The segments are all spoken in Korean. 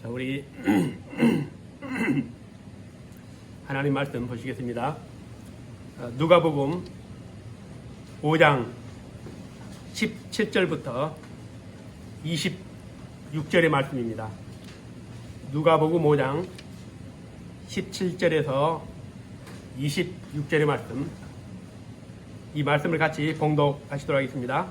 자, 우리 하나님 말씀 보시겠습니다. 누가복음 5장 17절부터 26절의 말씀입니다. 누가복음 5장 17절에서 26절의 말씀, 이 말씀을 같이 봉독하시도록 하겠습니다.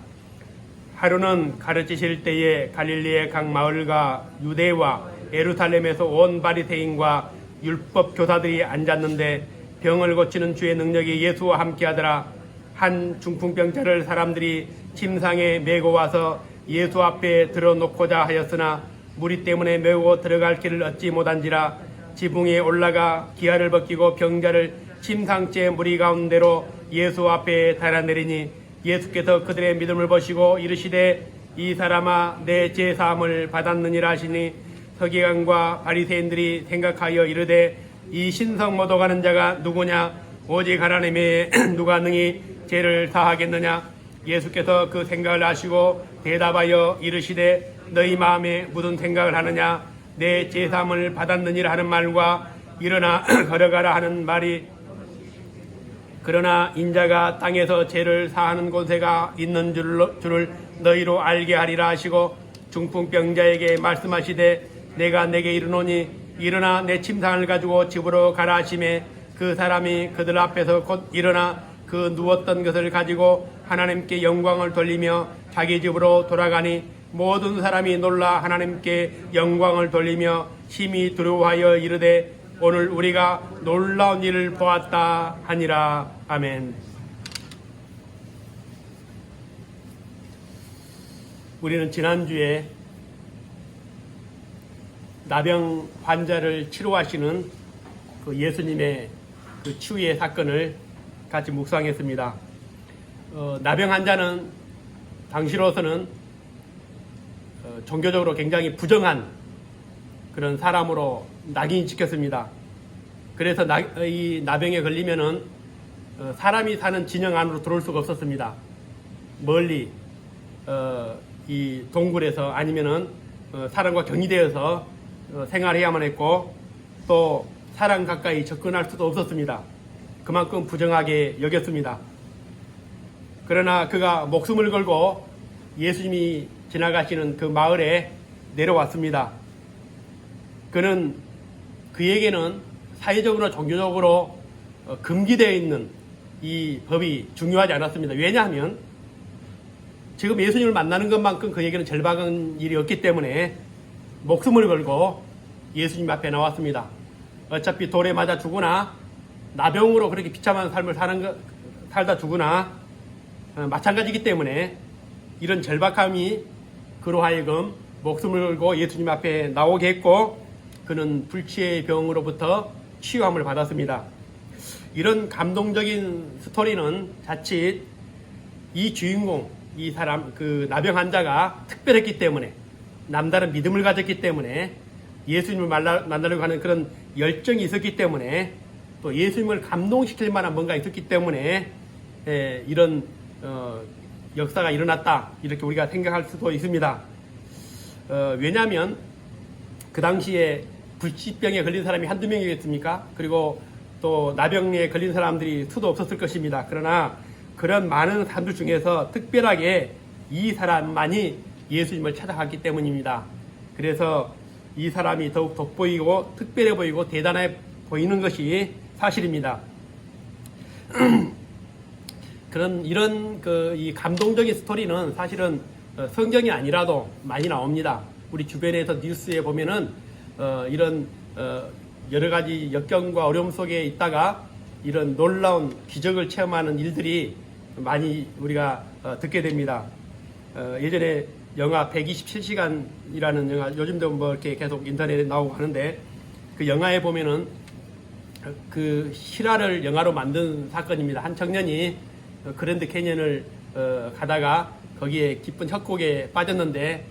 하루는 가르치실 때에 갈릴리의 각 마을과 유대와 예루살렘에서 온 바리새인과 율법 교사들이 앉았는데 병을 고치는 주의 능력이 예수와 함께하더라. 한 중풍병자를 사람들이 침상에 메고 와서 예수 앞에 들어놓고자 하였으나 무리 때문에 메고 들어갈 길을 얻지 못한지라. 지붕에 올라가 기아를 벗기고 병자를 침상째 무리 가운데로 예수 앞에 달아내리니 예수께서 그들의 믿음을 보시고 이르시되 이 사람아 내 죄사함을 받았느니라 하시니 서기관과 바리새인들이 생각하여 이르되 이 신성 모독하는 자가 누구냐? 오직 하나님의 누가 능히 죄를 사하겠느냐? 예수께서 그 생각을 아시고 대답하여 이르시되 너희 마음에 무슨 생각을 하느냐? 내 죄사함을 받았느니라 하는 말과 일어나 걸어가라 하는 말이, 그러나 인자가 땅에서 죄를 사하는 곳에가 있는 줄을 너희로 알게 하리라 하시고 중풍병자에게 말씀하시되 내가 내게 이르노니 일어나 내 침상을 가지고 집으로 가라 하시매 그 사람이 그들 앞에서 곧 일어나 그 누웠던 것을 가지고 하나님께 영광을 돌리며 자기 집으로 돌아가니 모든 사람이 놀라 하나님께 영광을 돌리며 심히 두려워하여 이르되 오늘 우리가 놀라운 일을 보았다 하니라. 아멘. 우리는 지난주에 나병 환자를 치료하시는 그 예수님의 그 치유의 사건을 같이 묵상했습니다. 나병 환자는 당시로서는 종교적으로 굉장히 부정한 그런 사람으로 낙인이 찍혔습니다. 그래서 이 나병에 걸리면은 사람이 사는 진영 안으로 들어올 수가 없었습니다. 멀리 이 동굴에서 아니면은 사람과 격리되어서 생활해야만 했고 또 사람 가까이 접근할 수도 없었습니다. 그만큼 부정하게 여겼습니다. 그러나 그가 목숨을 걸고 예수님이 지나가시는 그 마을에 내려왔습니다. 그에게는 사회적으로 종교적으로 금기되어 있는 이 법이 중요하지 않았습니다. 왜냐하면 지금 예수님을 만나는 것만큼 그에게는 절박한 일이 없기 때문에 목숨을 걸고 예수님 앞에 나왔습니다. 어차피 돌에 맞아 죽으나 나병으로 그렇게 비참한 삶을 살다 죽으나 마찬가지이기 때문에 이런 절박함이 그로 하여금 목숨을 걸고 예수님 앞에 나오게 했고 그는 불치의 병으로부터 치유함을 받았습니다. 이런 감동적인 스토리는 자칫 이 주인공, 이 사람, 그 나병 환자가 특별했기 때문에 남다른 믿음을 가졌기 때문에 예수님을 만나려고 하는 그런 열정이 있었기 때문에 또 예수님을 감동시킬 만한 뭔가 있었기 때문에 이런 역사가 일어났다 이렇게 우리가 생각할 수도 있습니다. 왜냐하면 그 당시에 불치병에 걸린 사람이 한두 명이겠습니까? 그리고 또 나병에 걸린 사람들이 수도 없었을 것입니다. 그러나 그런 많은 사람들 중에서 특별하게 이 사람만이 예수님을 찾아갔기 때문입니다. 그래서 이 사람이 더욱 돋보이고 특별해 보이고 대단해 보이는 것이 사실입니다. 이런 이 감동적인 스토리는 사실은 성경이 아니라도 많이 나옵니다. 우리 주변에서 뉴스에 보면은 이런 여러 가지 역경과 어려움 속에 있다가 이런 놀라운 기적을 체험하는 일들이 많이 우리가 듣게 됩니다. 예전에 영화 127시간이라는 영화, 요즘도 뭐 이렇게 계속 인터넷에 나오고 하는데 그 영화에 보면은 그 실화를 영화로 만든 사건입니다. 한 청년이 그랜드 캐년을 가다가 거기에 깊은 협곡에 빠졌는데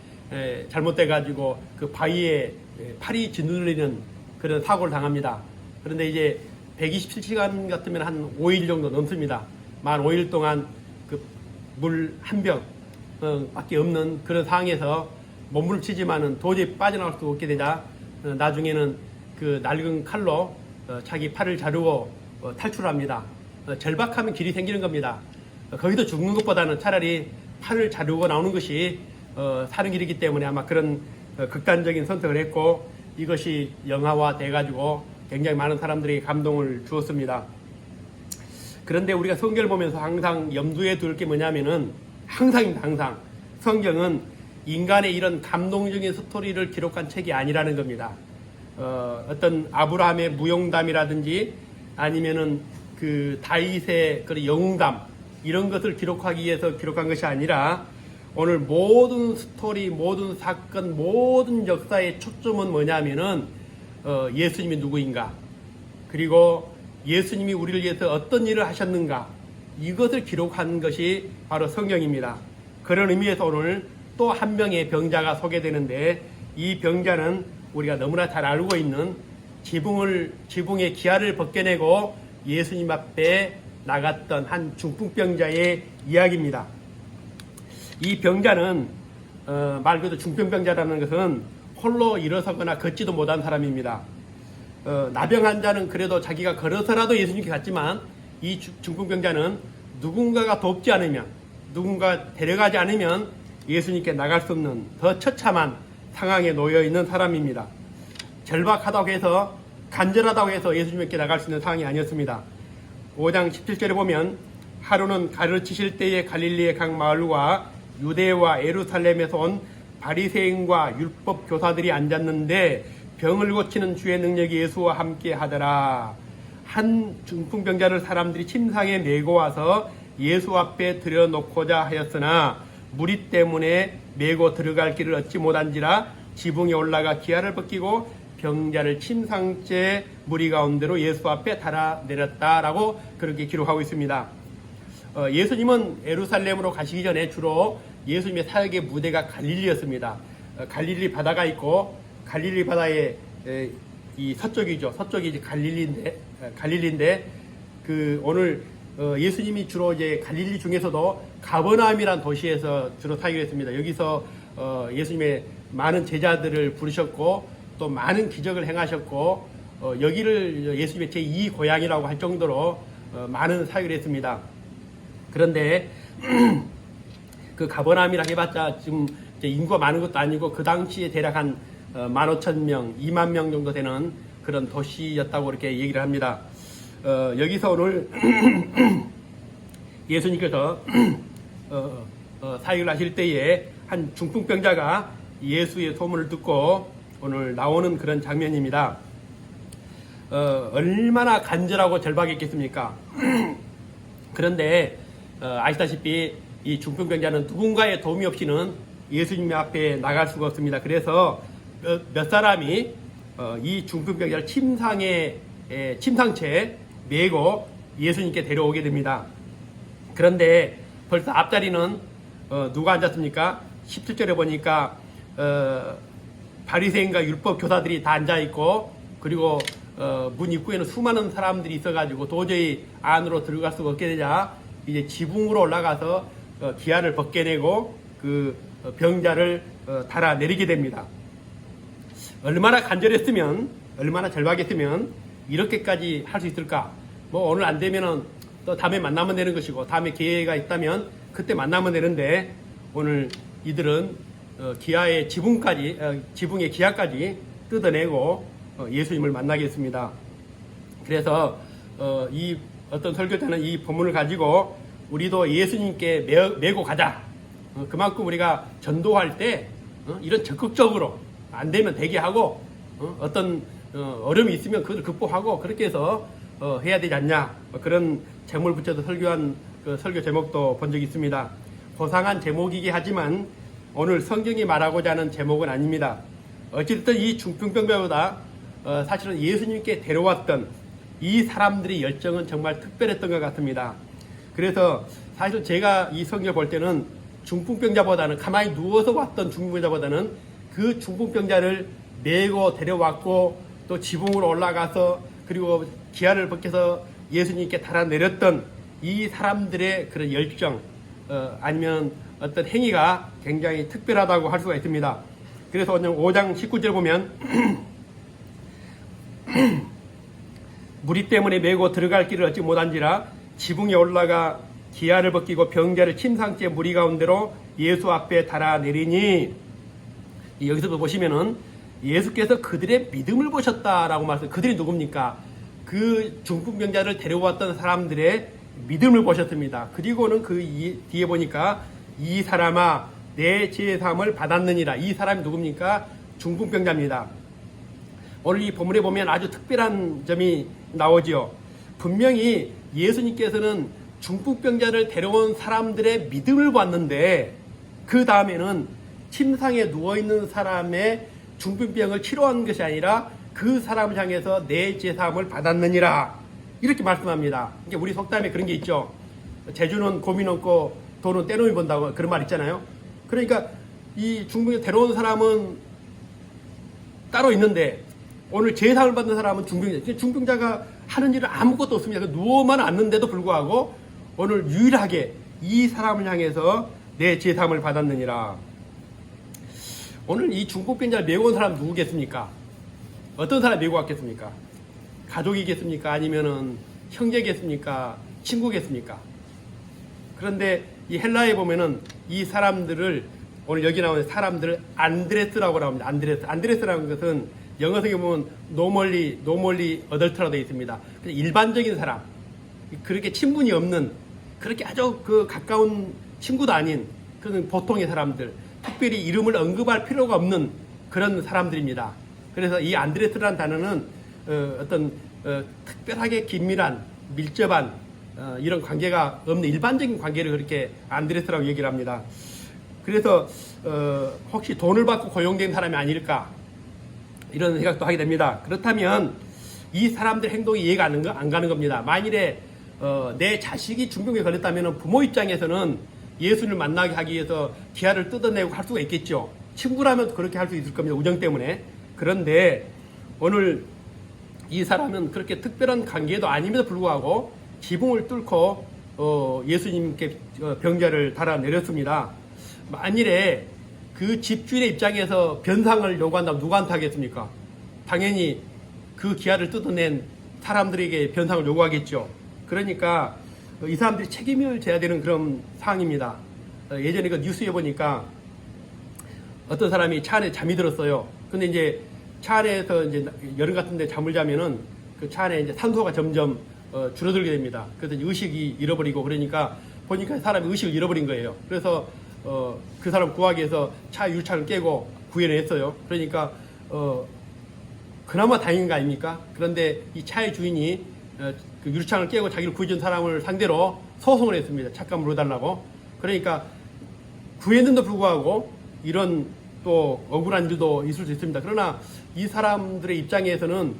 잘못돼가지고 그 바위에 팔이 짓눌리는 그런 사고를 당합니다. 그런데 이제 127시간 같으면 한 5일 정도 넘습니다. 만 5일 동안 그 물 한 병 밖에 없는 그런 상황에서 몸부림치지만은 도저히 빠져나올 수 없게 되자 나중에는 그 낡은 칼로 자기 팔을 자르고 탈출합니다. 절박하면 길이 생기는 겁니다. 거기서 죽는 것보다는 차라리 팔을 자르고 나오는 것이 사는 길이기 때문에 아마 그런 극단적인 선택을 했고, 이것이 영화화 돼가지고 굉장히 많은 사람들이 감동을 주었습니다. 그런데 우리가 성경을 보면서 항상 염두에 둘 게 뭐냐면은, 항상 성경은 인간의 이런 감동적인 스토리를 기록한 책이 아니라는 겁니다. 어떤 아브라함의 무용담이라든지 아니면은 그 다윗의 그런 영웅담, 이런 것을 기록하기 위해서 기록한 것이 아니라, 오늘 모든 스토리, 모든 사건, 모든 역사의 초점은 뭐냐면은 예수님이 누구인가, 그리고 예수님이 우리를 위해서 어떤 일을 하셨는가, 이것을 기록한 것이 바로 성경입니다. 그런 의미에서 오늘 또 한 명의 병자가 소개되는데, 이 병자는 우리가 너무나 잘 알고 있는 지붕의 기아를 벗겨내고 예수님 앞에 나갔던 한 중풍병자의 이야기입니다. 이 병자는 말 그대로 중풍병자라는 것은 홀로 일어서거나 걷지도 못한 사람입니다. 나병 환자는 그래도 자기가 걸어서라도 예수님께 갔지만, 이 중풍병자는 누군가가 돕지 않으면, 누군가 데려가지 않으면 예수님께 나갈 수 없는 더 처참한 상황에 놓여 있는 사람입니다. 절박하다고 해서, 간절하다고 해서 예수님께 나갈 수 있는 상황이 아니었습니다. 5장 17절에 보면, 하루는 가르치실 때에 갈릴리의 각 마을과 유대와 예루살렘에서 온 바리새인과 율법 교사들이 앉았는데 병을 고치는 주의 능력이 예수와 함께 하더라. 한 중풍병자를 사람들이 침상에 메고 와서 예수 앞에 들여놓고자 하였으나 무리 때문에 메고 들어갈 길을 얻지 못한지라 지붕에 올라가 기아를 벗기고 병자를 침상째 무리 가운데로 예수 앞에 달아내렸다라고 그렇게 기록하고 있습니다. 예수님은 예루살렘으로 가시기 전에 주로 예수님의 사역의 무대가 갈릴리였습니다. 갈릴리 바다가 있고, 갈릴리 바다의 이 서쪽이죠. 서쪽이 이제 갈릴리인데 그 오늘 예수님이 주로 이제 갈릴리 중에서도 가버나움이라는 도시에서 주로 사역을 했습니다. 여기서 예수님의 많은 제자들을 부르셨고, 또 많은 기적을 행하셨고, 여기를 예수님의 제2 고향이라고 할 정도로 많은 사역을 했습니다. 그런데 그 가버나움이라 해봤자 지금 인구가 많은 것도 아니고, 그 당시에 대략 한 15,000명, 2만 명 정도 되는 그런 도시였다고 그렇게 얘기를 합니다. 여기서 오늘 예수님께서 사역을 하실 때에 한 중풍병자가 예수의 소문을 듣고 오늘 나오는 그런 장면입니다. 얼마나 간절하고 절박했겠습니까? 그런데 아시다시피 이 중풍병자는 누군가의 도움이 없이는 예수님 앞에 나갈 수가 없습니다. 그래서 몇 사람이 이 중풍병자를 침상채 메고 예수님께 데려오게 됩니다. 그런데 벌써 앞자리는 누가 앉았습니까? 17절에 보니까 바리새인과 율법 교사들이 다 앉아있고, 그리고 문 입구에는 수많은 사람들이 있어가지고 도저히 안으로 들어갈 수가 없게 되자 이제 지붕으로 올라가서 기아를 벗겨내고 그 병자를 달아내리게 됩니다. 얼마나 간절했으면, 얼마나 절박했으면 이렇게까지 할 수 있을까? 뭐 오늘 안 되면은 또 다음에 만나면 되는 것이고, 다음에 기회가 있다면 그때 만나면 되는데, 오늘 이들은 기아의 지붕의 기아까지 뜯어내고 예수님을 만나겠습니다. 그래서 이 어떤 설교자는 이 본문을 가지고 우리도 예수님께 메고 가자. 그만큼 우리가 전도할 때 이런 적극적으로 안 되면 대기하고, 어떤 어려움이 있으면 그걸 극복하고, 그렇게 해서 해야 되지 않냐, 그런 제목을 붙여서 설교한 그 설교 제목도 본 적이 있습니다. 고상한 제목이긴 하지만 오늘 성경이 말하고자 하는 제목은 아닙니다. 어쨌든 이 중풍병자보다 사실은 예수님께 데려왔던 이 사람들의 열정은 정말 특별했던 것 같습니다. 그래서 사실 제가 이 성경을 볼 때는 중풍병자보다는, 가만히 누워서 왔던 중풍병자보다는 그 중풍병자를 메고 데려왔고, 또 지붕으로 올라가서 그리고 기아를 벗겨서 예수님께 달아내렸던 이 사람들의 그런 열정, 아니면 어떤 행위가 굉장히 특별하다고 할 수가 있습니다. 그래서 오늘 5장 19절 보면 무리 때문에 메고 들어갈 길을 얻지 못한지라 지붕에 올라가 기아를 벗기고 병자를 침상째 무리 가운데로 예수 앞에 달아내리니, 여기서도 보시면은 예수께서 그들의 믿음을 보셨다라고 말씀. 그들이 누굽니까? 그 중풍병자를 데려왔던 사람들의 믿음을 보셨습니다. 그리고는 그 뒤에 보니까 이 사람아 내 제사함을 받았느니라. 이 사람이 누굽니까? 중풍병자입니다. 오늘 이 본문에 보면 아주 특별한 점이 나오지요. 분명히 예수님께서는 중풍병자를 데려온 사람들의 믿음을 봤는데, 그 다음에는 침상에 누워있는 사람의 중풍병을 치료한 것이 아니라 그 사람을 향해서 내 제사함을 받았느니라, 이렇게 말씀합니다. 이게 우리 속담에 그런 게 있죠. 재주는 고민 없고 돈은 때놈이 본다고, 그런 말 있잖아요. 그러니까 이 중풍병 데려온 사람은 따로 있는데 오늘 제사함을 받는 사람은 중풍병자. 중풍병자가 하는 일은 아무것도 없습니다. 누워만 앉는데도 불구하고 오늘 유일하게 이 사람을 향해서 내 제사함을 받았느니라. 오늘 이 중풍병자를 메고 온 사람 누구겠습니까? 어떤 사람이 메고 왔겠습니까? 가족이겠습니까? 아니면은 형제겠습니까? 친구겠습니까? 그런데 이 헬라에 보면은 이 사람들을, 오늘 여기 나오는 사람들을 안드레스라고 합니다. 안드레스라는 것은 영어성에 보면 노멀리 어덜트라고 되어 있습니다. 일반적인 사람, 그렇게 친분이 없는, 그렇게 아주 그 가까운 친구도 아닌 그런 보통의 사람들, 특별히 이름을 언급할 필요가 없는 그런 사람들입니다. 그래서 이 안드레스라는 단어는 어떤 특별하게 긴밀한, 밀접한 이런 관계가 없는 일반적인 관계를 그렇게 안드레스라고 얘기를 합니다. 그래서 혹시 돈을 받고 고용된 사람이 아닐까, 이런 생각도 하게 됩니다. 그렇다면 이 사람들 행동이 이해가 안 가는 겁니다. 만일에 내 자식이 중풍에 걸렸다면 부모 입장에서는 예수를 만나게 하기 위해서 기아를 뜯어내고 할 수가 있겠죠. 친구라면 그렇게 할 수 있을 겁니다. 우정 때문에. 그런데 오늘 이 사람은 그렇게 특별한 관계도 아님에도 불구하고 지붕을 뚫고 예수님께 병자를 달아내렸습니다. 만일에 그 집주인의 입장에서 변상을 요구한다면 누구한테 하겠습니까? 당연히 그 기아를 뜯어낸 사람들에게 변상을 요구하겠죠. 그러니까 이 사람들이 책임을 져야 되는 그런 상황입니다. 예전에 그 뉴스에 보니까 어떤 사람이 차 안에 잠이 들었어요. 근데 이제 차 안에서 이제 여름 같은데 잠을 자면은 그 차 안에 이제 산소가 점점 줄어들게 됩니다. 그래서 의식이 잃어버리고, 그러니까 보니까 사람이 의식을 잃어버린 거예요. 그래서 그 사람 구하기 위해서 차 유리창을 깨고 구해를 했어요. 그러니까 그나마 다행인 거 아닙니까? 그런데 이 차의 주인이 그 유리창을 깨고 자기를 구해준 사람을 상대로 소송을 했습니다. 차값 물어달라고. 그러니까 구했는데도 불구하고 이런 또 억울한 일도 있을 수 있습니다. 그러나 이 사람들의 입장에서는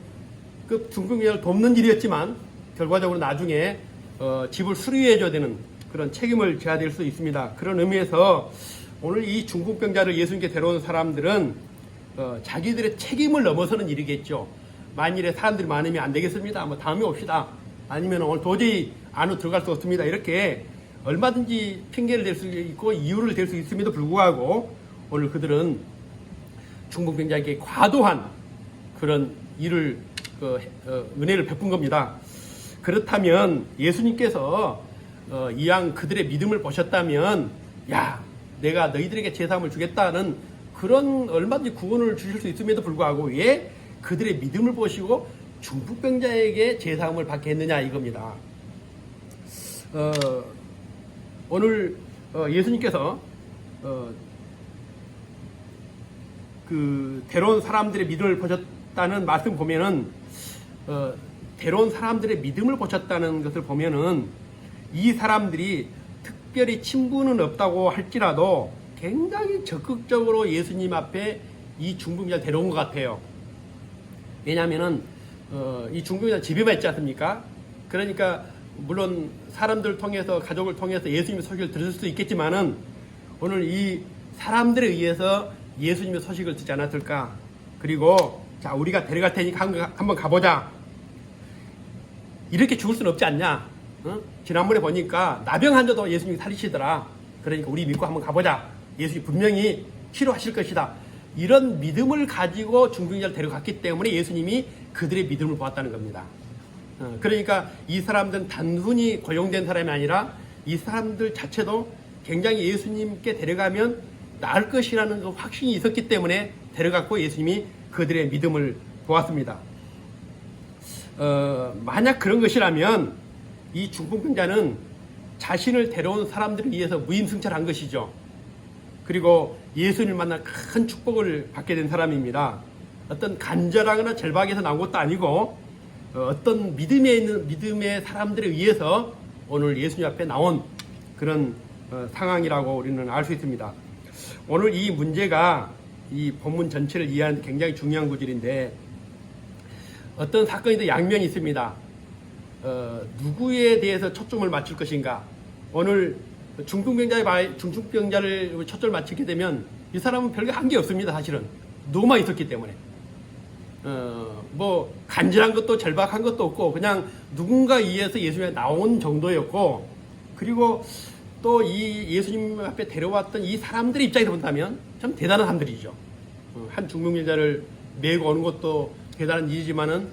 그 중풍병자를 돕는 일이었지만 결과적으로 나중에 집을 수리해줘야 되는 그런 책임을 져야 될 수 있습니다. 그런 의미에서 오늘 이 중풍병자를 예수님께 데려온 사람들은 자기들의 책임을 넘어서는 일이겠죠. 만일에 사람들이 많으면 안 되겠습니다. 뭐 다음에 옵시다. 아니면 오늘 도저히 안으로 들어갈 수 없습니다. 이렇게 얼마든지 핑계를 댈 수 있고 이유를 댈 수 있음에도 불구하고 오늘 그들은 중풍병자에게 과도한 그런 일을 은혜를 베푼 겁니다. 그렇다면 예수님께서 이왕 그들의 믿음을 보셨다면, 야, 내가 너희들에게 제사함을 주겠다는 그런 얼마든지 구원을 주실 수 있음에도 불구하고 왜 그들의 믿음을 보시고 중풍병자에게 제사함을 받게 했느냐, 이겁니다. 오늘 예수님께서 그 데려온 사람들의 믿음을 보셨다는 말씀 보면은 데려온 사람들의 믿음을 보셨다는 것을 보면은 이 사람들이 특별히 친분은 없다고 할지라도 굉장히 적극적으로 예수님 앞에 이 중풍병자 데려온 것 같아요. 왜냐하면은 이 중풍병자 집에만 있지 않습니까? 그러니까 물론 사람들을 통해서, 가족을 통해서 예수님의 소식을 들을 수도 있겠지만은 오늘 이 사람들에 의해서 예수님의 소식을 듣지 않았을까? 그리고 자, 우리가 데려갈 테니까 한번 가보자. 이렇게 죽을 수는 없지 않냐? 지난번에 보니까 나병 환자도 예수님이 살리시더라. 그러니까 우리 믿고 한번 가보자. 예수님이 분명히 치료하실 것이다. 이런 믿음을 가지고 중풍자를 데려갔기 때문에 예수님이 그들의 믿음을 보았다는 겁니다. 그러니까 이 사람들은 단순히 고용된 사람이 아니라 이 사람들 자체도 굉장히 예수님께 데려가면 나을 것이라는 그 확신이 있었기 때문에 데려갔고 예수님이 그들의 믿음을 보았습니다. 만약 그런 것이라면 이 중풍병자는 자신을 데려온 사람들을 위해서 무임승차한 것이죠. 그리고 예수님을 만나 큰 축복을 받게 된 사람입니다. 어떤 간절하거나 절박에서 나온 것도 아니고 어떤 믿음의 사람들에 의해서 오늘 예수님 앞에 나온 그런 상황이라고 우리는 알 수 있습니다. 오늘 이 문제가 이 본문 전체를 이해하는 데 굉장히 중요한 구절인데 어떤 사건에도 양면이 있습니다. 누구에 대해서 초점을 맞출 것인가. 오늘 중풍병자를 초점을 맞추게 되면 이 사람은 별게 한 게 없습니다. 사실은 너무만 있었기 때문에 뭐 간절한 것도 절박한 것도 없고 그냥 누군가 의해서 예수님에 나온 정도였고, 그리고 또 이 예수님 앞에 데려왔던 이 사람들의 입장에서 본다면 참 대단한 사람들이죠. 한 중풍병자를 메고 오는 것도 대단한 일이지만은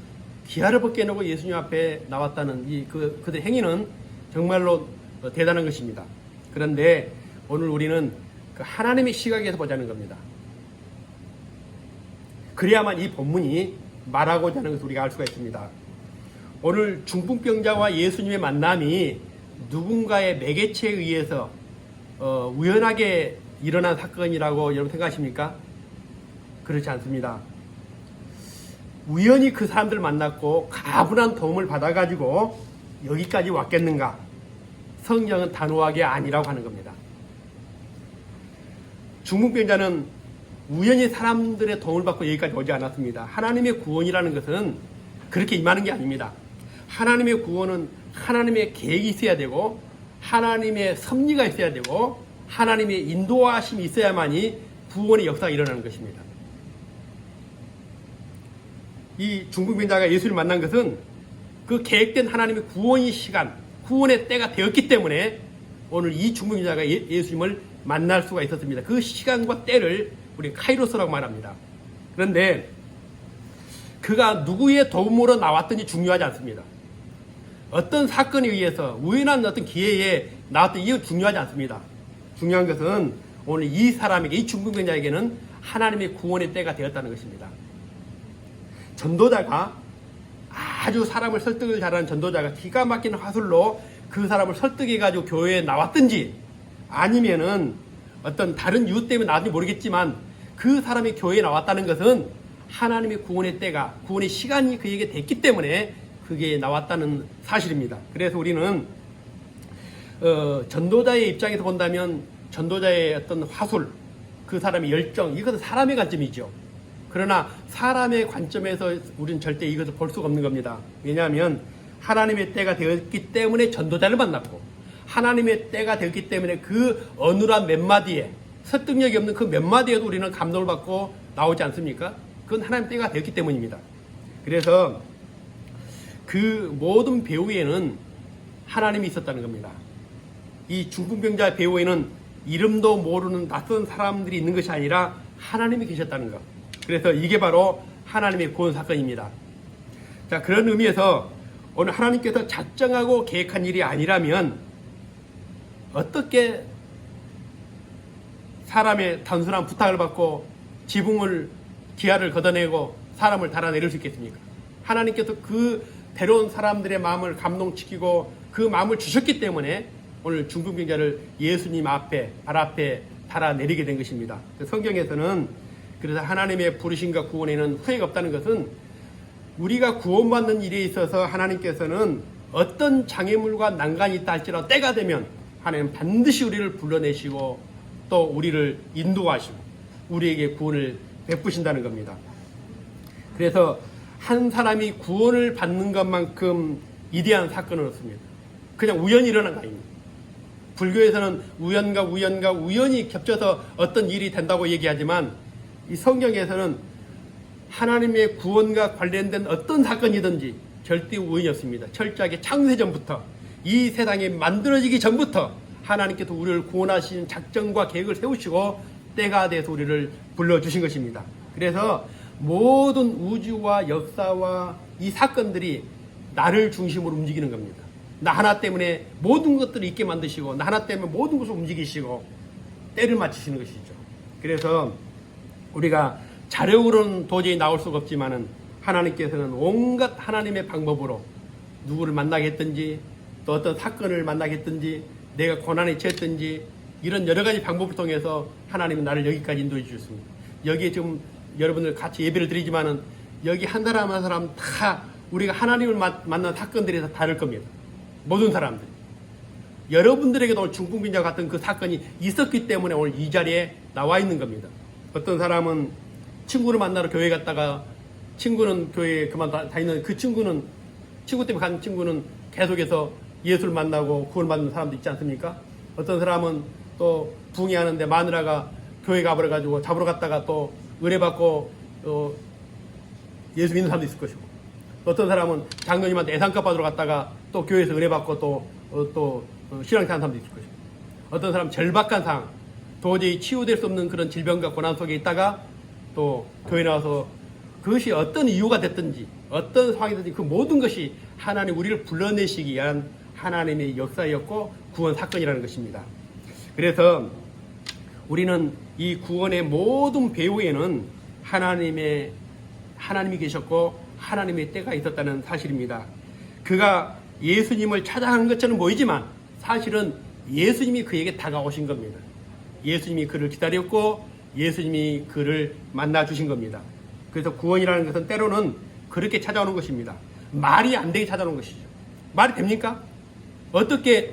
기아를 벗겨내고 예수님 앞에 나왔다는 그들의 행위는 정말로 대단한 것입니다. 그런데 오늘 우리는 그 하나님의 시각에서 보자는 겁니다. 그래야만 이 본문이 말하고자 하는 것을 우리가 알 수가 있습니다. 오늘 중풍병자와 예수님의 만남이 누군가의 매개체에 의해서 우연하게 일어난 사건이라고 여러분 생각하십니까? 그렇지 않습니다. 우연히 그 사람들을 만났고 가분한 도움을 받아가지고 여기까지 왔겠는가? 성경은 단호하게 아니라고 하는 겁니다. 중풍병자는 우연히 사람들의 도움을 받고 여기까지 오지 않았습니다. 하나님의 구원이라는 것은 그렇게 임하는 게 아닙니다. 하나님의 구원은 하나님의 계획이 있어야 되고 하나님의 섭리가 있어야 되고 하나님의 인도하심이 있어야만이 구원의 역사가 일어나는 것입니다. 이 중풍병자가 예수를 만난 것은 그 계획된 하나님의 구원의 시간, 구원의 때가 되었기 때문에 오늘 이 중풍병자가 예수님을 만날 수가 있었습니다. 그 시간과 때를 우리 카이로스라고 말합니다. 그런데 그가 누구의 도움으로 나왔든지 중요하지 않습니다. 어떤 사건에 의해서 우연한 어떤 기회에 나왔던 이건 중요하지 않습니다. 중요한 것은 오늘 이 사람에게, 이 중풍병자에게는 하나님의 구원의 때가 되었다는 것입니다. 전도자가 아주 사람을 설득을 잘하는 전도자가 기가 막히는 화술로 그 사람을 설득해가지고 교회에 나왔든지 아니면은 어떤 다른 이유 때문에 나왔는지 모르겠지만 그 사람이 교회에 나왔다는 것은 하나님의 구원의 때가, 구원의 시간이 그에게 됐기 때문에 그게 나왔다는 사실입니다. 그래서 우리는 전도자의 입장에서 본다면 전도자의 어떤 화술, 그 사람의 열정, 이것은 사람의 관점이죠. 그러나 사람의 관점에서 우리는 절대 이것을 볼 수가 없는 겁니다. 왜냐하면 하나님의 때가 되었기 때문에 전도자를 만났고 하나님의 때가 되었기 때문에 그 어눌한 몇 마디에, 설득력이 없는 그 몇 마디에도 우리는 감동을 받고 나오지 않습니까? 그건 하나님의 때가 되었기 때문입니다. 그래서 그 모든 배후에는 하나님이 있었다는 겁니다. 이 중풍병자 배후에는 이름도 모르는 낯선 사람들이 있는 것이 아니라 하나님이 계셨다는 것. 그래서 이게 바로 하나님의 구원 사건입니다. 자, 그런 의미에서 오늘 하나님께서 작정하고 계획한 일이 아니라면 어떻게 사람의 단순한 부탁을 받고 지붕을, 기아를 걷어내고 사람을 달아내릴 수 있겠습니까? 하나님께서 그 데려온 사람들의 마음을 감동시키고 그 마음을 주셨기 때문에 오늘 중풍병자를 예수님 앞에, 발 앞에 달아내리게 된 것입니다. 성경에서는 그래서 하나님의 부르심과 구원에는 후회가 없다는 것은 우리가 구원받는 일에 있어서 하나님께서는 어떤 장애물과 난간이 있다 할지라도 때가 되면 하나님은 반드시 우리를 불러내시고 또 우리를 인도하시고 우리에게 구원을 베푸신다는 겁니다. 그래서 한 사람이 구원을 받는 것만큼 위대한 사건은 없습니다. 그냥 우연히 일어난 거 아닙니다. 불교에서는 우연과 우연이 겹쳐서 어떤 일이 된다고 얘기하지만 이 성경에서는 하나님의 구원과 관련된 어떤 사건이든지 절대 우연이 없습니다. 철저하게 창세전부터 이 세상이 만들어지기 전부터 하나님께서 우리를 구원하시는 작정과 계획을 세우시고 때가 돼서 우리를 불러주신 것입니다. 그래서 모든 우주와 역사와 이 사건들이 나를 중심으로 움직이는 겁니다. 나 하나 때문에 모든 것들을 있게 만드시고 나 하나 때문에 모든 것을 움직이시고 때를 맞추시는 것이죠. 그래서 우리가 자력으로는 도저히 나올 수가 없지만은 하나님께서는 온갖 하나님의 방법으로 누구를 만나게 했든지 또 어떤 사건을 만나게 했든지 내가 고난에 처했든지 이런 여러 가지 방법을 통해서 하나님은 나를 여기까지 인도해 주셨습니다. 여기에 지금 여러분들 같이 예배를 드리지만은 여기 한 사람 한 사람 다 우리가 하나님을 만난 사건들이 다 다를 겁니다. 모든 사람들. 여러분들에게도 오늘 중풍빈자 같은 그 사건이 있었기 때문에 오늘 이 자리에 나와 있는 겁니다. 어떤 사람은 친구를 만나러 교회 갔다가 친구는 교회에 그만 다니는 그 친구는 친구 때문에 간 친구는 계속해서 예수를 만나고 구원받는 사람도 있지 않습니까? 어떤 사람은 또 붕이하는데 마누라가 교회 가버려 가지고 잡으러 갔다가 또 은혜받고 예수 믿는 사람도 있을 것이고 어떤 사람은 장로님한테 애상값 받으러 갔다가 또 교회에서 은혜받고 또 신앙생활하는 사람도 있을 것이고 어떤 사람은 절박한 상황 도저히 치유될 수 없는 그런 질병과 고난 속에 있다가 또 교회 나와서 그것이 어떤 이유가 됐든지 어떤 상황이든지 그 모든 것이 하나님 우리를 불러내시기 위한 하나님의 역사였고 구원 사건이라는 것입니다. 그래서 우리는 이 구원의 모든 배후에는 하나님이 계셨고 하나님의 때가 있었다는 사실입니다. 그가 예수님을 찾아간 것처럼 보이지만 사실은 예수님이 그에게 다가오신 겁니다. 예수님이 그를 기다렸고 예수님이 그를 만나 주신 겁니다. 그래서 구원이라는 것은 때로는 그렇게 찾아오는 것입니다. 말이 안 되게 찾아오는 것이죠. 말이 됩니까? 어떻게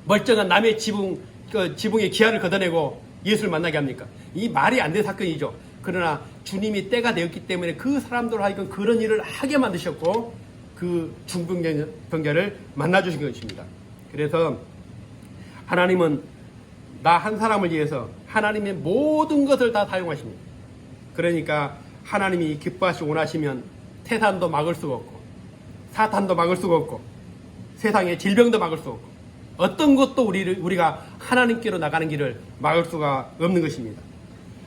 멀쩡한 남의 지붕의 기아를 걷어내고 예수를 만나게 합니까? 이 말이 안 되는 사건이죠. 그러나 주님이 때가 되었기 때문에 그 사람들 하여금 그런 일을 하게 만드셨고 그 중풍병자를 만나주신 것입니다. 그래서 하나님은 나 한 사람을 위해서 하나님의 모든 것을 다 사용하십니다. 그러니까 하나님이 기뻐하시고 원하시면 태산도 막을 수가 없고 사탄도 막을 수가 없고 세상의 질병도 막을 수 없고 어떤 것도 우리가 하나님께로 나가는 길을 막을 수가 없는 것입니다.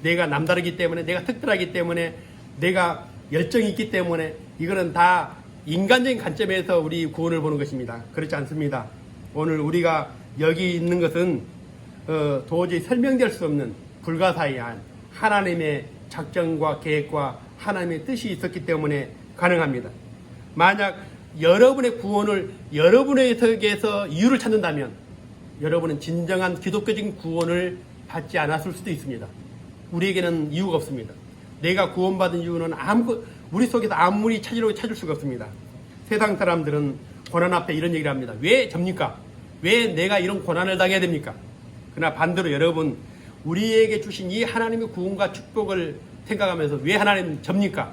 내가 남다르기 때문에 내가 특별하기 때문에 내가 열정이 있기 때문에 이거는 다 인간적인 관점에서 우리 구원을 보는 것입니다. 그렇지 않습니다. 오늘 우리가 여기 있는 것은 도저히 설명될 수 없는 불가사의한 하나님의 작정과 계획과 하나님의 뜻이 있었기 때문에 가능합니다. 만약 여러분의 구원을 여러분에게서 이유를 찾는다면 여러분은 진정한 기독교적인 구원을 받지 않았을 수도 있습니다. 우리에게는 이유가 없습니다. 내가 구원받은 이유는 우리 속에서 아무리 찾을 수가 없습니다. 세상 사람들은 고난 앞에 이런 얘기를 합니다. 왜 접니까? 왜 내가 이런 고난을 당해야 됩니까? 그러나 반대로 여러분 우리에게 주신 이 하나님의 구원과 축복을 생각하면서 왜 하나님 접니까?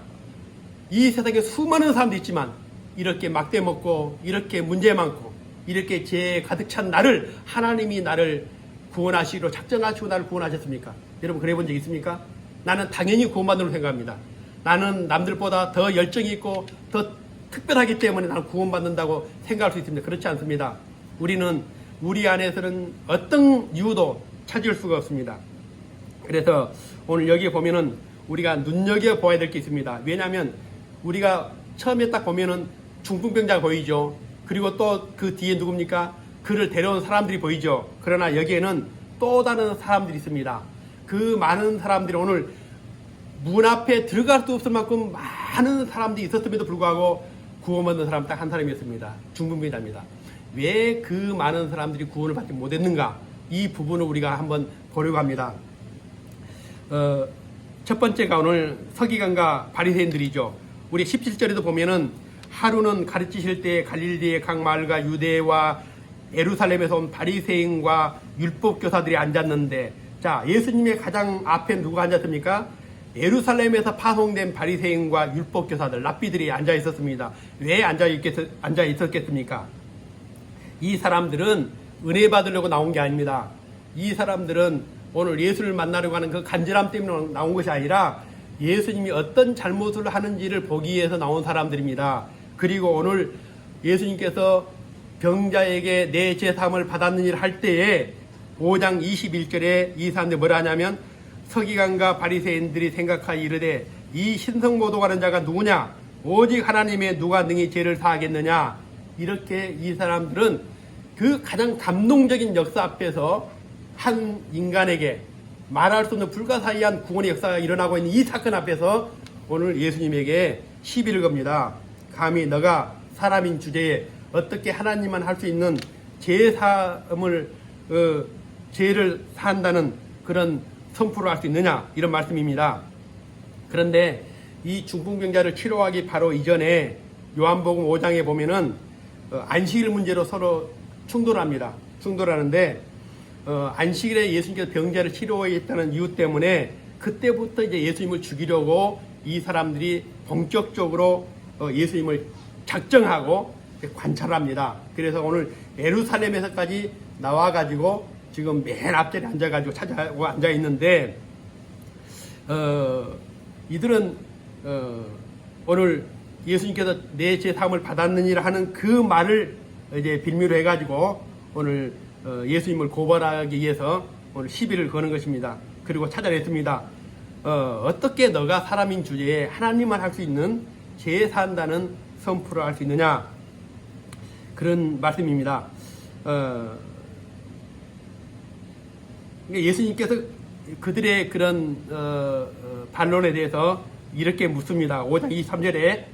이 세상에 수많은 사람도 있지만 이렇게 막대 먹고 이렇게 문제 많고 이렇게 죄에 가득 찬 나를 하나님이 나를 구원하시기로 작정하시고 나를 구원하셨습니까? 여러분 그래 본 적 있습니까? 나는 당연히 구원받는 생각합니다. 나는 남들보다 더 열정이 있고 더 특별하기 때문에 나는 구원받는다고 생각할 수 있습니다. 그렇지 않습니다. 우리 안에서는 어떤 이유도 찾을 수가 없습니다. 그래서 오늘 여기 보면은 우리가 눈여겨봐야 될 게 있습니다. 왜냐하면 우리가 처음에 딱 보면은 중풍병자가 보이죠. 그리고 또 그 뒤에 누굽니까? 그를 데려온 사람들이 보이죠. 그러나 여기에는 또 다른 사람들이 있습니다. 그 많은 사람들이 오늘 문 앞에 들어갈 수 없을 만큼 많은 사람들이 있었음에도 불구하고 구원받는 사람 딱 한 사람이었습니다. 중풍병자입니다. 왜 그 많은 사람들이 구원을 받지 못했는가? 이 부분을 우리가 한번 보려고 합니다. 첫 번째가 오늘 서기관과 바리새인들이죠. 우리 17절에도 보면은 하루는 가르치실 때 갈릴리의 각 마을과 유대와 예루살렘에서 온 바리새인과 율법 교사들이 앉았는데, 자, 예수님의 가장 앞에 누가 앉았습니까? 예루살렘에서 파송된 바리새인과 율법 교사들, 랍비들이 앉아 있었습니다. 왜 앉아 있었겠습니까? 이 사람들은 은혜 받으려고 나온 게 아닙니다. 이 사람들은 오늘 예수를 만나려고 하는 그 간절함 때문에 나온 것이 아니라 예수님이 어떤 잘못을 하는지를 보기 위해서 나온 사람들입니다. 그리고 오늘 예수님께서 병자에게 내 죄사함을 받았는 일을 할 때에 5장 21절에 이 사람들이 뭐라 하냐면 서기관과 바리새인들이 생각하여 이르되 이 신성모독하는 자가 누구냐? 오직 하나님의 누가 능히 죄를 사하겠느냐? 이렇게 이 사람들은 그 가장 감동적인 역사 앞에서 한 인간에게 말할 수 없는 불가사의한 구원의 역사가 일어나고 있는 이 사건 앞에서 오늘 예수님에게 시비를 겁니다. 감히 너가 사람인 주제에 어떻게 하나님만 할 수 있는 죄사함을 죄를 사한다는 그런 선포를 할 수 있느냐 이런 말씀입니다. 그런데 이 중풍병자를 치료하기 바로 이전에 요한복음 5장에 보면은 안식일 문제로 서로 충돌합니다. 충돌하는데 안식일에 예수님께서 병자를 치료했다는 이유 때문에 그때부터 이제 예수님을 죽이려고 이 사람들이 본격적으로 예수님을 작정하고 관찰합니다. 그래서 오늘 예루살렘에서까지 나와가지고 지금 맨 앞자리에 앉아가지고 찾아오고 앉아 있는데 이들은 오늘 예수님께서 내 죄사함을 받았느니라 하는 그 말을 이제 빌미로 해가지고 오늘 예수님을 고발하기 위해서 오늘 시비를 거는 것입니다. 그리고 찾아냈습니다. 어떻게 너가 사람인 주제에 하나님만 할 수 있는 죄 사한다는 선포를 할 수 있느냐 그런 말씀입니다. 예수님께서 그들의 그런 반론에 대해서 이렇게 묻습니다. 5장 23절에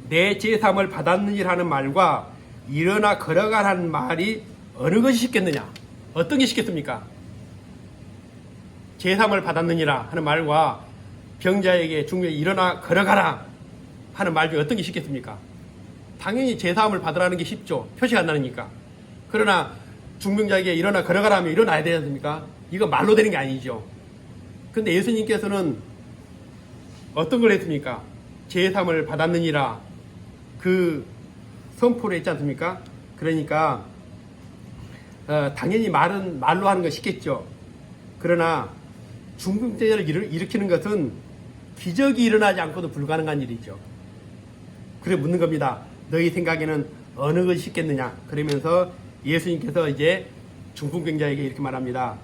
내 죄사함을 받았느니라 하는 말과 일어나 걸어가라는 말이 어느 것이 쉽겠느냐? 어떤 게 쉽겠습니까? 죄사함을 받았느니라 하는 말과 병자에게 중요히 일어나 걸어가라 하는 말 중에 어떤 게 쉽겠습니까? 당연히 죄사함을 받으라는 게 쉽죠. 표시가 안 나니까. 그러나 중병자에게 일어나 걸어가라 하면 일어나야 되지 않습니까? 이거 말로 되는 게 아니죠. 근데 예수님께서는 어떤 걸 했습니까? 죄사함을 받았느니라 그 선포를 했지 않습니까? 그러니까 당연히 말로 하는 건 쉽겠죠. 그러나 중풍병자를 일으키는 것은 기적이 일어나지 않고도 불가능한 일이죠. 그래 묻는 겁니다. 너희 생각에는 어느 것이 쉽겠느냐? 그러면서 예수님께서 이제 중풍병자에게 이렇게 말합니다.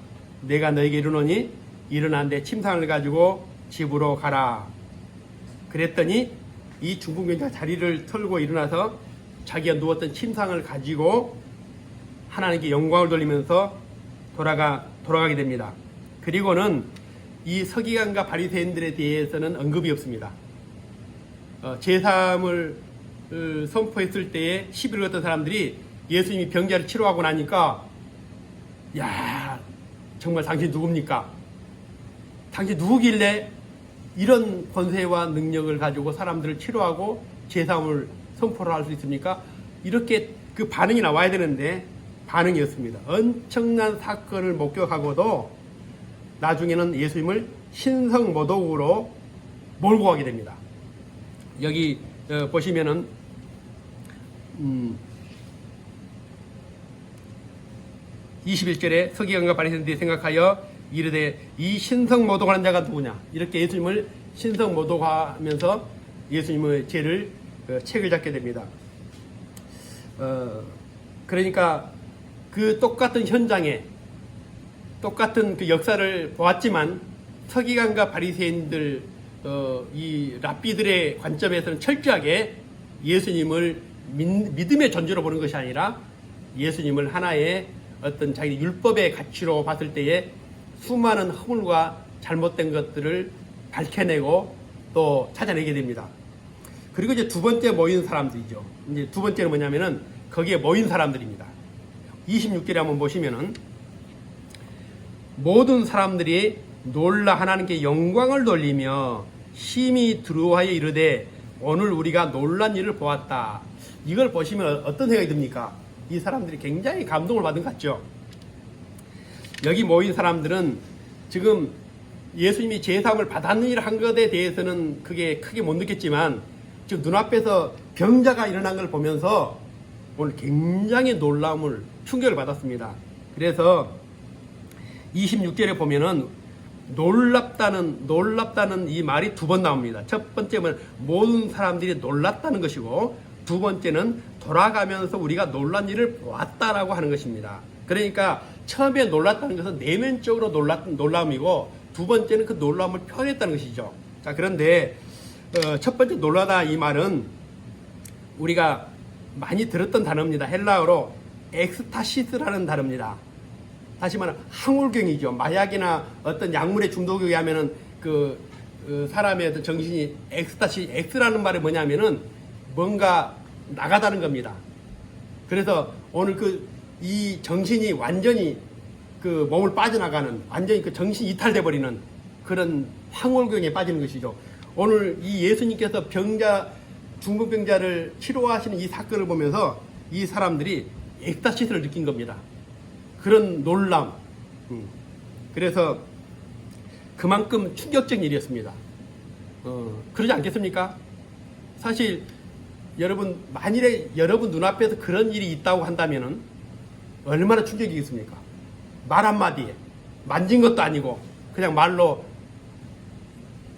내가 너에게 이르노니 일어나는데 침상을 가지고 집으로 가라. 그랬더니 이 중풍병자 자리를 털고 일어나서 자기가 누웠던 침상을 가지고 하나님께 영광을 돌리면서 돌아가게 됩니다. 그리고는 이 서기관과 바리새인들에 대해서는 언급이 없습니다. 제사함을 선포했을 때에 시비를 걷던 사람들이 예수님이 병자를 치료하고 나니까 야 정말 당신 누굽니까? 당신 누구길래 이런 권세와 능력을 가지고 사람들을 치료하고 제사함을 선포를 할 수 있습니까? 이렇게 그 반응이 나와야 되는데 반응이 없습니다. 엄청난 사건을 목격하고도 나중에는 예수님을 신성모독으로 몰고 가게 됩니다. 여기 보시면은 21절에 서기관과 바리새인들이 생각하여 이르되 이 신성모독하는 자가 누구냐 이렇게 예수님을 신성모독하면서 예수님의 죄를 책을 잡게 됩니다. 그러니까 그 똑같은 현장에 똑같은 그 역사를 보았지만 서기관과 바리새인들 이 랍비들의 관점에서는 철저하게 예수님을 믿음의 존재로 보는 것이 아니라 예수님을 하나의 어떤 자기 율법의 가치로 봤을 때에 수많은 허물과 잘못된 것들을 밝혀내고 또 찾아내게 됩니다. 그리고 이제 두 번째 모인 사람들이죠. 이제 두 번째는 뭐냐면은 거기에 모인 사람들입니다. 26절에 한번 보시면은 모든 사람들이 놀라 하나님께 영광을 돌리며 심히 두려워하여 이르되 오늘 우리가 놀란 일을 보았다. 이걸 보시면 어떤 생각이 듭니까? 이 사람들이 굉장히 감동을 받은 것 같죠. 여기 모인 사람들은 지금 예수님이 제사함을 받았느니라 한 것에 대해서는 그게 크게 못 느꼈지만 지금 눈앞에서 병자가 일어난 걸 보면서 오늘 굉장히 놀라움을 충격을 받았습니다. 그래서 26절에 보면은 놀랍다는 이 말이 두 번 나옵니다. 첫 번째는 모든 사람들이 놀랐다는 것이고 두 번째는 돌아가면서 우리가 놀란 일을 보았다라고 하는 것입니다. 그러니까 처음에 놀랐다는 것은 내면적으로 놀랐던 놀라움이고 두 번째는 그 놀라움을 표현했다는 것이죠. 자, 그런데 첫 번째 놀라다 이 말은 우리가 많이 들었던 단어입니다. 헬라어로 엑스타시스라는 단어입니다. 다시 말하면 항울경이죠. 마약이나 어떤 약물에 중독에 의하면은 사람의 어떤 정신이 엑스라는 말이 뭐냐면은 뭔가 나가다는 겁니다. 그래서 오늘 이 정신이 완전히 몸을 빠져나가는, 완전히 정신이 이탈돼 버리는 그런 황홀경에 빠지는 것이죠. 오늘 이 예수님께서 중풍병자를 치료하시는 이 사건을 보면서 이 사람들이 엑스타시스를 느낀 겁니다. 그런 놀람. 그래서 그만큼 충격적인 일이었습니다. 그러지 않겠습니까? 사실 여러분, 만일에 여러분 눈앞에서 그런 일이 있다고 한다면은 얼마나 충격이겠습니까? 말 한마디에, 만진 것도 아니고 그냥 말로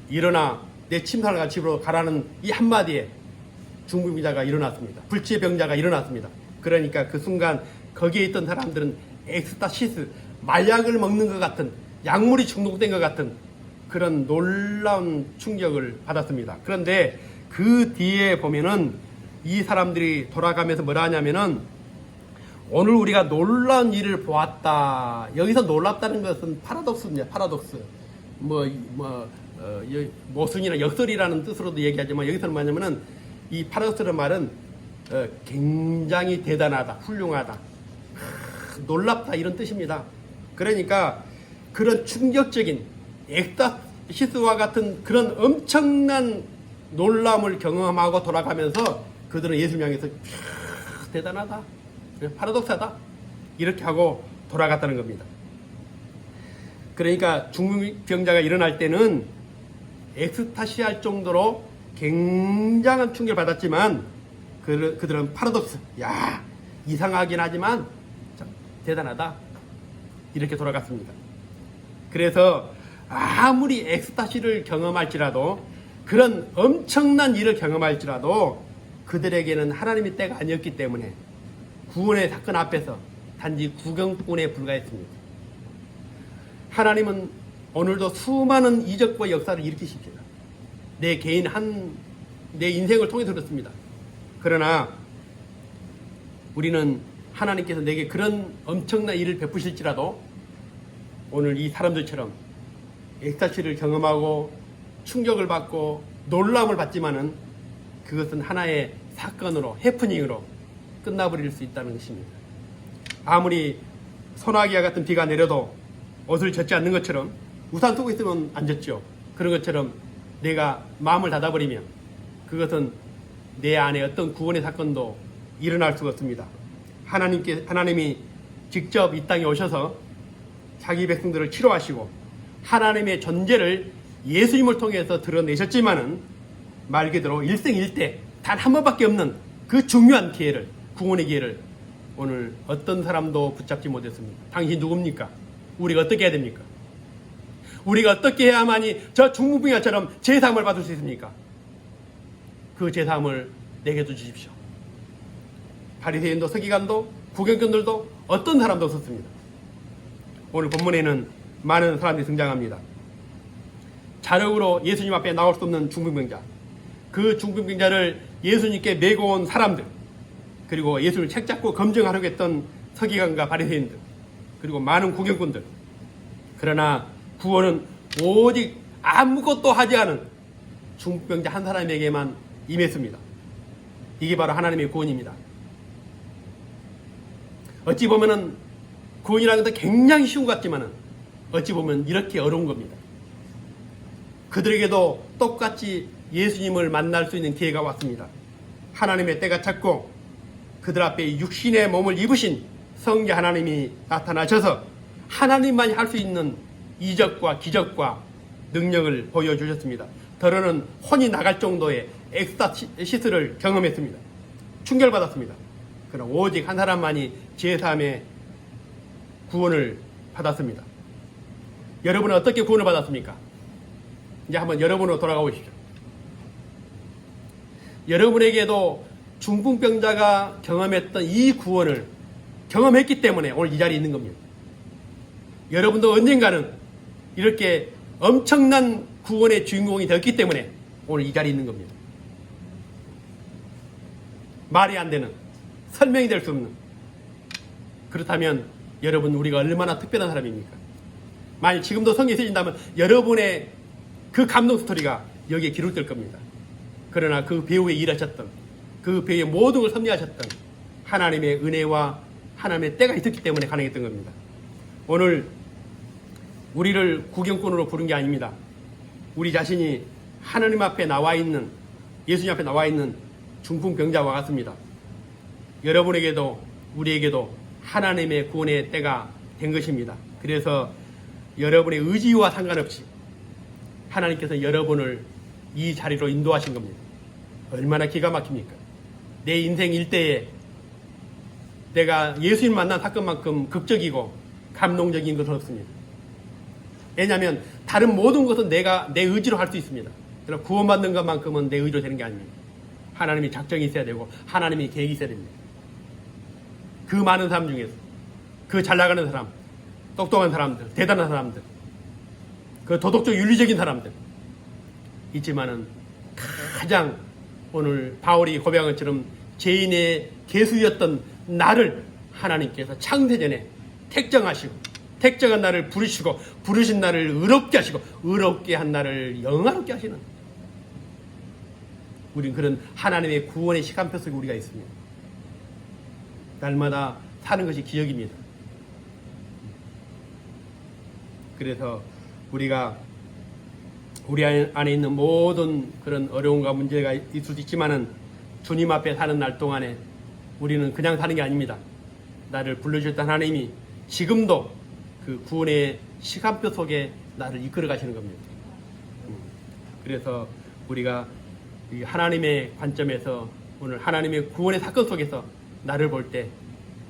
일어나 내 침상을 가 집으로 가라는 이 한마디에 중풍병자가 일어났습니다. 불치의 병자가 일어났습니다. 그러니까 그 순간 거기에 있던 사람들은 엑스타시스, 마약을 먹는 것 같은, 약물이 중독된 것 같은 그런 놀라운 충격을 받았습니다. 그런데 그 뒤에 보면은 이 사람들이 돌아가면서 뭐라 하냐면은 오늘 우리가 놀라운 일을 보았다. 여기서 놀랍다는 것은 파라독스입니다. 파라독스. 모순이나 역설이라는 뜻으로도 얘기하지만 여기서는 뭐냐면은 이 파라독스라는 말은 굉장히 대단하다, 훌륭하다, 놀랍다 이런 뜻입니다. 그러니까 그런 충격적인 엑스타시스와 같은 그런 엄청난 놀람을 경험하고 돌아가면서 그들은 예수님 향해서 대단하다, 파라독스하다 이렇게 하고 돌아갔다는 겁니다. 그러니까 중풍병자가 일어날 때는 엑스타시할 정도로 굉장한 충격을 받았지만 그들은 파라독스, 야, 이상하긴 하지만 참 대단하다 이렇게 돌아갔습니다. 그래서 아무리 엑스타시를 경험할지라도, 그런 엄청난 일을 경험할지라도 그들에게는 하나님의 때가 아니었기 때문에 구원의 사건 앞에서 단지 구경꾼에 불과했습니다. 하나님은 오늘도 수많은 이적과 역사를 일으키십니다. 내 개인 내 인생을 통해서 그렇습니다. 그러나 우리는 하나님께서 내게 그런 엄청난 일을 베푸실지라도 오늘 이 사람들처럼 엑스타시를 경험하고 충격을 받고 놀람을 받지만은 그것은 하나의 사건으로, 해프닝으로 끝나버릴 수 있다는 것입니다. 아무리 소나기와 같은 비가 내려도 옷을 젖지 않는 것처럼, 우산 쓰고 있으면 안 젖죠. 그런 것처럼 내가 마음을 닫아버리면 그것은 내 안에 어떤 구원의 사건도 일어날 수가 없습니다. 하나님이 직접 이 땅에 오셔서 자기 백성들을 치료하시고 하나님의 존재를 예수님을 통해서 드러내셨지만은 말 그대로 일생일대 단 한 번밖에 없는 그 중요한 기회를, 구원의 기회를 오늘 어떤 사람도 붙잡지 못했습니다. 당신 누굽니까? 우리가 어떻게 해야 됩니까? 우리가 어떻게 해야만이 저 중풍병자처럼 제사함을 받을 수 있습니까? 그 제사함을 내게도 주십시오. 바리새인도 서기관도 구경꾼들도 어떤 사람도 없었습니다. 오늘 본문에는 많은 사람들이 등장합니다. 자력으로 예수님 앞에 나올 수 없는 중풍병자, 그 중풍병자를 예수님께 메고 온 사람들, 그리고 예수를 책잡고 검증하려고 했던 서기관과 바리새인들, 그리고 많은 구경꾼들. 그러나 구원은 오직 아무것도 하지 않은 중풍병자 한 사람에게만 임했습니다. 이게 바로 하나님의 구원입니다. 어찌 보면은 구원이라는 것은 굉장히 쉬운 것 같지만은 어찌 보면 이렇게 어려운 겁니다. 그들에게도 똑같이 예수님을 만날 수 있는 기회가 왔습니다. 하나님의 때가 찼고 그들 앞에 육신의 몸을 입으신 성자 하나님이 나타나셔서 하나님만이 할 수 있는 이적과 기적과 능력을 보여주셨습니다. 더러는 혼이 나갈 정도의 엑스타시스를 경험했습니다. 충격을 받았습니다. 그러나 오직 한 사람만이 제3의 구원을 받았습니다. 여러분은 어떻게 구원을 받았습니까? 이제 한번 여러분으로 돌아가 보십시오. 여러분에게도 중풍병자가 경험했던 이 구원을 경험했기 때문에 오늘 이 자리에 있는 겁니다. 여러분도 언젠가는 이렇게 엄청난 구원의 주인공이 되었기 때문에 오늘 이 자리에 있는 겁니다. 말이 안 되는, 설명이 될 수 없는. 그렇다면 여러분, 우리가 얼마나 특별한 사람입니까? 만약 지금도 성경에 쓰신다면 여러분의 그 감동 스토리가 여기에 기록될 겁니다. 그러나 그 배후에 일하셨던, 그 배후에 모든 걸 섭리하셨던 하나님의 은혜와 하나님의 때가 있었기 때문에 가능했던 겁니다. 오늘 우리를 구경꾼으로 부른 게 아닙니다. 우리 자신이 하나님 앞에 나와 있는, 예수님 앞에 나와 있는 중풍병자와 같습니다. 여러분에게도 우리에게도 하나님의 구원의 때가 된 것입니다. 그래서 여러분의 의지와 상관없이 하나님께서 여러분을 이 자리로 인도하신 겁니다. 얼마나 기가 막힙니까? 내 인생 일대에 내가 예수님 만난 사건만큼 극적이고 감동적인 것은 없습니다. 왜냐하면 다른 모든 것은 내가 내 의지로 할 수 있습니다. 그러나 구원받는 것만큼은 내 의지로 되는 게 아닙니다. 하나님이 작정이 있어야 되고 하나님이 계획이 있어야 됩니다. 그 많은 사람 중에서 그 잘나가는 사람, 똑똑한 사람들, 대단한 사람들, 그 도덕적 윤리적인 사람들 있지만은 가장 오늘 바울이 고백한 것처럼 죄인의 계수였던 나를 하나님께서 창세전에 택정하시고 택정한 나를 부르시고 부르신 나를 의롭게 하시고 의롭게 한 나를 영화롭게 하시는, 우리는 그런 하나님의 구원의 시간표 속에 우리가 있습니다. 날마다 사는 것이 기적입니다. 그래서 우리가 우리 안에 있는 모든 그런 어려움과 문제가 있을 수 있지만은 주님 앞에 사는 날 동안에 우리는 그냥 사는 게 아닙니다. 나를 불러주셨던 하나님이 지금도 그 구원의 시간표 속에 나를 이끌어 가시는 겁니다. 그래서 우리가 이 하나님의 관점에서 오늘 하나님의 구원의 사건 속에서 나를 볼 때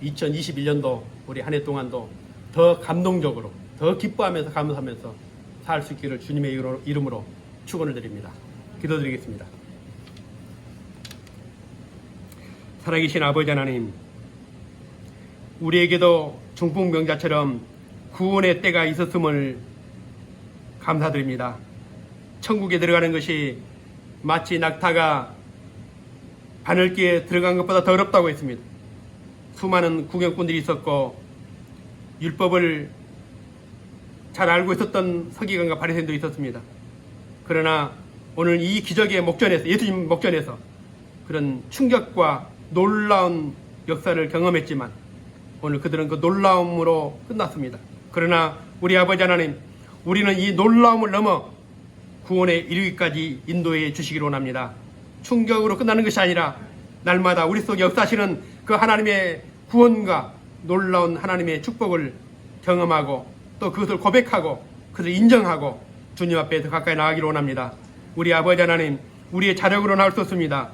2021년도 우리 한 해 동안도 더 감동적으로 더 기뻐하면서 감사하면서 살 수 있기를 주님의 이름으로 축원을 드립니다. 기도드리겠습니다. 살아계신 아버지 하나님, 우리에게도 중풍병자처럼 구원의 때가 있었음을 감사드립니다. 천국에 들어가는 것이 마치 낙타가 바늘기에 들어간 것보다 더 어렵다고 했습니다. 수많은 구경꾼들이 있었고 율법을 잘 알고 있었던 서기관과 바리새인도 있었습니다. 그러나 오늘 이 기적의 목전에서, 예수님 목전에서 그런 충격과 놀라운 역사를 경험했지만 오늘 그들은 그 놀라움으로 끝났습니다. 그러나 우리 아버지 하나님, 우리는 이 놀라움을 넘어 구원에 이르기까지 인도해 주시기를 원합니다. 충격으로 끝나는 것이 아니라 날마다 우리 속에 역사하시는 그 하나님의 구원과 놀라운 하나님의 축복을 경험하고 또 그것을 고백하고 그것을 인정하고 주님 앞에 더 가까이 나가기를 원합니다. 우리 아버지 하나님, 우리의 자력으로 나올 수 없습니다.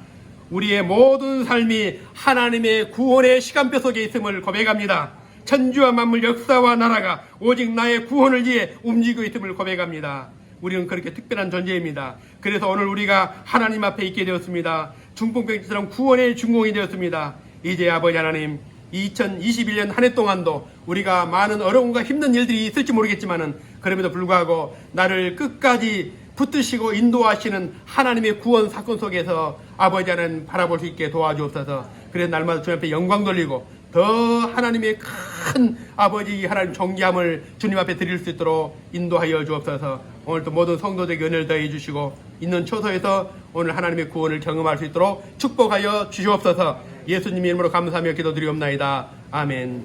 우리의 모든 삶이 하나님의 구원의 시간표 속에 있음을 고백합니다. 천지와 만물 역사와 나라가 오직 나의 구원을 위해 움직이고 있음을 고백합니다. 우리는 그렇게 특별한 존재입니다. 그래서 오늘 우리가 하나님 앞에 있게 되었습니다. 중풍병자처럼 구원의 중공이 되었습니다. 이제 아버지 하나님, 2021년 한 해 동안도 우리가 많은 어려움과 힘든 일들이 있을지 모르겠지만은 그럼에도 불구하고 나를 끝까지 붙드시고 인도하시는 하나님의 구원 사건 속에서 아버지 하나님 바라볼 수 있게 도와주옵소서. 그래서 날마다 주님 앞에 영광 돌리고 더 하나님의 큰 아버지 하나님 존귀함을 주님 앞에 드릴 수 있도록 인도하여 주옵소서. 오늘도 모든 성도들에게 은혜를 더해 주시고 있는 처소에서 오늘 하나님의 구원을 경험할 수 있도록 축복하여 주시옵소서. 예수님 이름으로 감사하며 기도드리옵나이다. 아멘.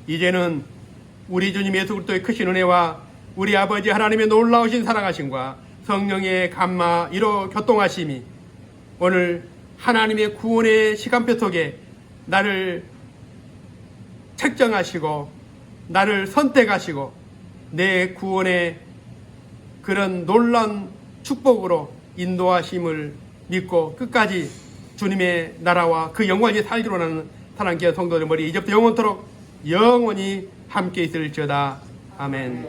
이제는 우리 주님 예수 그리스도의 크신 은혜와 우리 아버지 하나님의 놀라우신 사랑하심과 성령의 감마 이로 교통하심이 오늘 하나님의 구원의 시간표 속에 나를 책정하시고 나를 선택하시고 내 구원의 그런 놀라운 축복으로 인도하심을 믿고 끝까지 주님의 나라와 그 영광에 살기로 하는 사랑하는 성도들 머리 이제부터 영원토록 영원히 함께 있을지어다. 아멘.